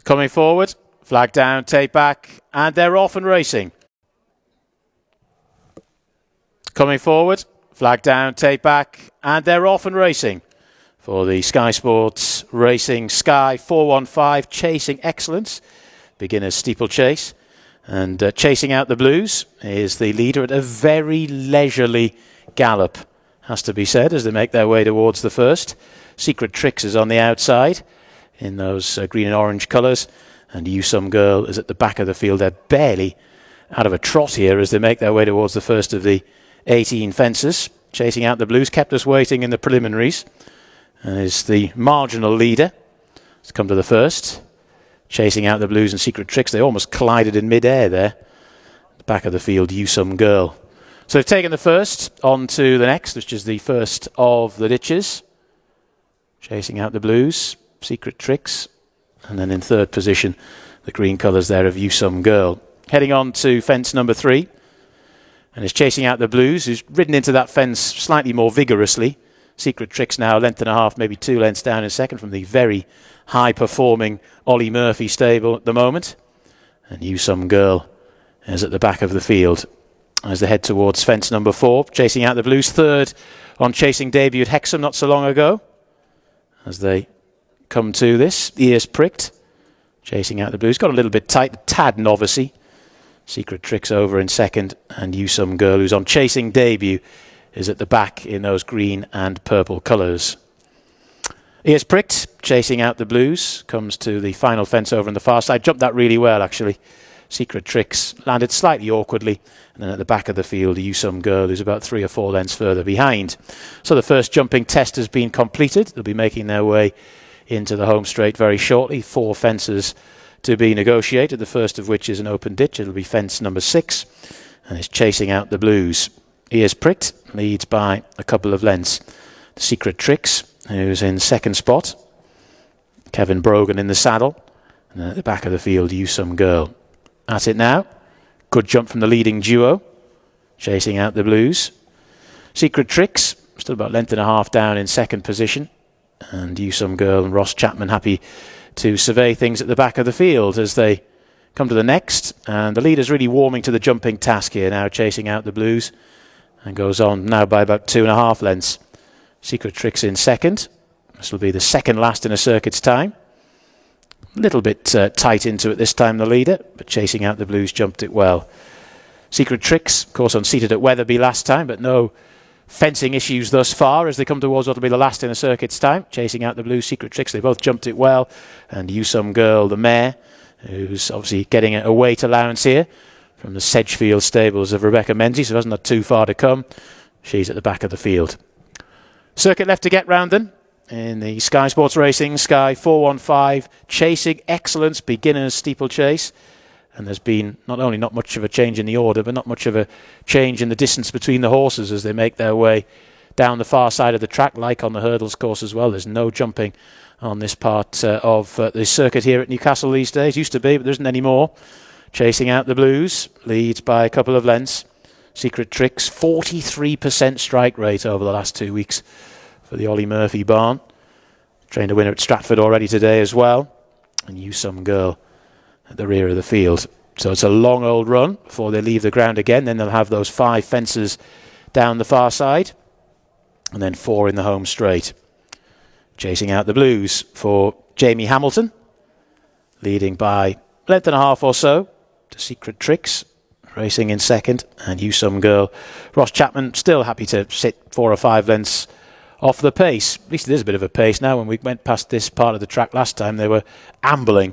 Coming forward, flag down, take back, and they're off and racing. Coming forward, flag down, take back, and they're off and racing. For the Sky Sports Racing Sky 415, Chasing Excellence, beginner's steeplechase. And Chasing Out the Blues is the leader at a very leisurely gallop, has to be said, as they make their way towards the first. Secret Tricks is on the outside in those green and orange colours. And You Some Girl is at the back of the field. They're barely out of a trot here as they make their way towards the first of the 18 fences. Chasing Out the Blues kept us waiting in the preliminaries and is the marginal leader. Let's come to the first. Chasing Out the Blues and Secret Tricks. They almost collided in mid-air there. The back of the field, You Some Girl. So they've taken the first on to the next, which is the first of the ditches. Chasing Out the Blues, Secret Tricks. And then in third position, the green colours there of You Some Girl. Heading on to fence number 3. And is Chasing Out the Blues, who's ridden into that fence slightly more vigorously. Secret Tricks now a length and a half, maybe 2 lengths down in second from the very high-performing Ollie Murphy stable at the moment. And You Some Girl is at the back of the field as they head towards fence number 4. Chasing Out the Blues, third on Chasing debut at Hexham not so long ago. As they come to this, ears pricked. Chasing Out the Blues, got a little bit tight, a tad novice-y. Secret Tricks over in second, and You Some Girl, who's on Chasing debut, is at the back in those green and purple colours. Ears pricked, Chasing Out the Blues, comes to the final fence over on the far side. Jumped that really well, actually. Secret Tricks landed slightly awkwardly, and then at the back of the field, You Some Girl, who's about 3 or 4 lengths further behind. So the first jumping test has been completed. They'll be making their way into the home straight very shortly. 4 fences to be negotiated, the first of which is an open ditch. It'll be fence number 6, and it's Chasing Out the Blues. Ears pricked, leads by a couple of lengths. The Secret Tricks, who's in second spot. Kevin Brogan in the saddle. And then at the back of the field, You Some Girl. At it now. Good jump from the leading duo. Chasing Out the Blues. Secret Tricks, still about length and a half down in second position. And You Some Girl and Ross Chapman happy to survey things at the back of the field as they come to the next. And the leader's really warming to the jumping task here now, Chasing Out the Blues. And goes on now by about 2.5 lengths. Secret Tricks in second. This will be the second last in a circuit's time. A little bit tight into it this time, the leader, but Chasing Out the Blues jumped it well. Secret Tricks, of course, unseated at Wetherby last time, but no fencing issues thus far as they come towards what will be the last in a circuit's time. Chasing Out the Blues, Secret Tricks, they both jumped it well. And You Some Girl, the mare, who's obviously getting a weight allowance here from the Sedgefield stables of Rebecca Menzies, who hasn't had too far to come. She's at the back of the field. Circuit left to get round then in the Sky Sports Racing Sky 415 Chasing Excellence beginners steeplechase. And there's been not only not much of a change in the order, but not much of a change in the distance between the horses as they make their way down the far side of the track, like on the hurdles course as well. There's no jumping on this part of the circuit here at Newcastle these days. Used to be, but there isn't any more. Chasing Out the Blues leads by a couple of lengths. Secret Tricks, 43% strike rate over the last 2 weeks for the Ollie Murphy barn. Trained a winner at Stratford already today as well. And You Some Girl at the rear of the field. So it's a long old run before they leave the ground again. Then they'll have those 5 fences down the far side. And then 4 in the home straight. Chasing Out the Blues for Jamie Hamilton. Leading by length and a half or so to Secret Tricks. Racing in second. And You Some Girl. Ross Chapman still happy to sit 4 or 5 lengths off the pace. At least there's a bit of a pace now. When we went past this part of the track last time, they were ambling.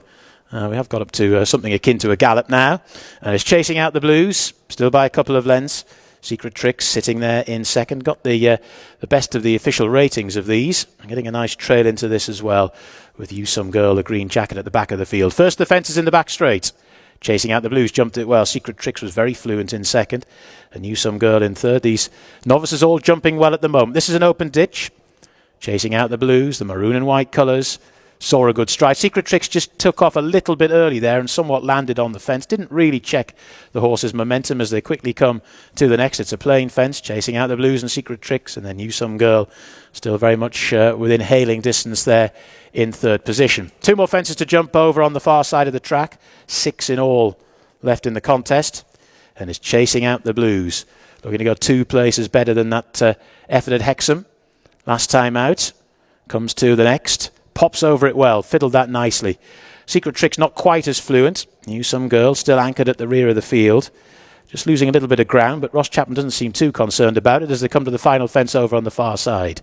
We have got up to something akin to a gallop now. It's Chasing Out the Blues, still by a couple of lengths. Secret Tricks sitting there in second. Got the best of the official ratings of these. And getting a nice trail into this as well, with You Some Girl, the green jacket at the back of the field. First the fences in the back straight. Chasing Out the Blues jumped it well. Secret Tricks was very fluent in second. And You Some Girl in third. These novices all jumping well at the moment. This is an open ditch. Chasing Out the Blues, the maroon and white colours. saw a good stride. Secret Tricks just took off a little bit early there and somewhat landed on the fence. Didn't really check the horse's momentum as they quickly come to the next. It's a plain fence, Chasing Out the Blues and Secret Tricks, and then You Some Girl still very much within hailing distance there in third position. 2 more fences to jump over on the far side of the track. 6 in all left in the contest, and it's Chasing Out the Blues. Looking to go 2 places better than that effort at Hexham last time out. Comes to the next. Pops over it well, fiddled that nicely. Secret Tricks not quite as fluent. You Some Girl still anchored at the rear of the field. Just losing a little bit of ground, but Ross Chapman doesn't seem too concerned about it as they come to the final fence over on the far side.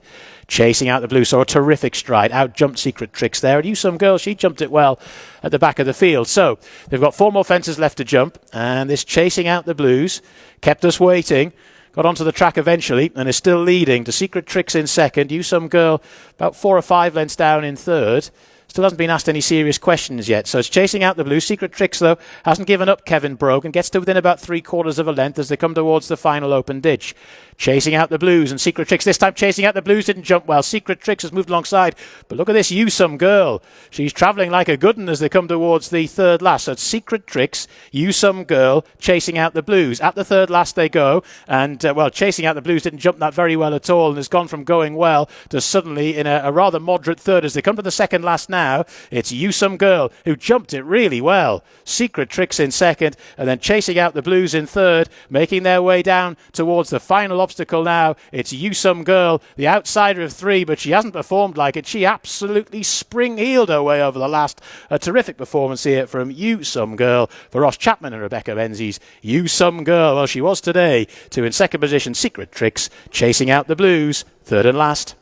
Chasing Out the Blue saw a terrific stride, out-jumped Secret Tricks there, and You Some Girl, she jumped it well at the back of the field. So they've got 4 more fences left to jump, and this Chasing Out the Blues kept us waiting. Got onto the track eventually and is still leading to Secret Tricks in second. You Some Girl about 4 or 5 lengths down in third. Still hasn't been asked any serious questions yet. So it's Chasing Out the Blue. Secret Tricks, though, hasn't given up Kevin Brogan. Gets to within about 3/4 of a length as they come towards the final open ditch. Chasing Out the Blues and Secret Tricks. This time Chasing Out the Blues didn't jump well. Secret Tricks has moved alongside. But look at this You Some Girl. She's travelling like a good one as they come towards the third last. So it's Secret Tricks, You Some Girl, Chasing Out the Blues. At the third last they go. And, well, Chasing Out the Blues didn't jump that very well at all and has gone from going well to suddenly in a rather moderate third. As they come to the second last now, it's You Some Girl who jumped it really well. Secret Tricks in second and then Chasing Out the Blues in third, making their way down towards the final obstacle now. It's You Some Girl, the outsider of 3, but she hasn't performed like it. She absolutely spring-heeled her way over the last. A terrific performance here from You Some Girl for Ross Chapman and Rebecca Menzies. You Some Girl, well, she was today. 2 in second position, Secret Tricks, Chasing Out the Blues, third and last.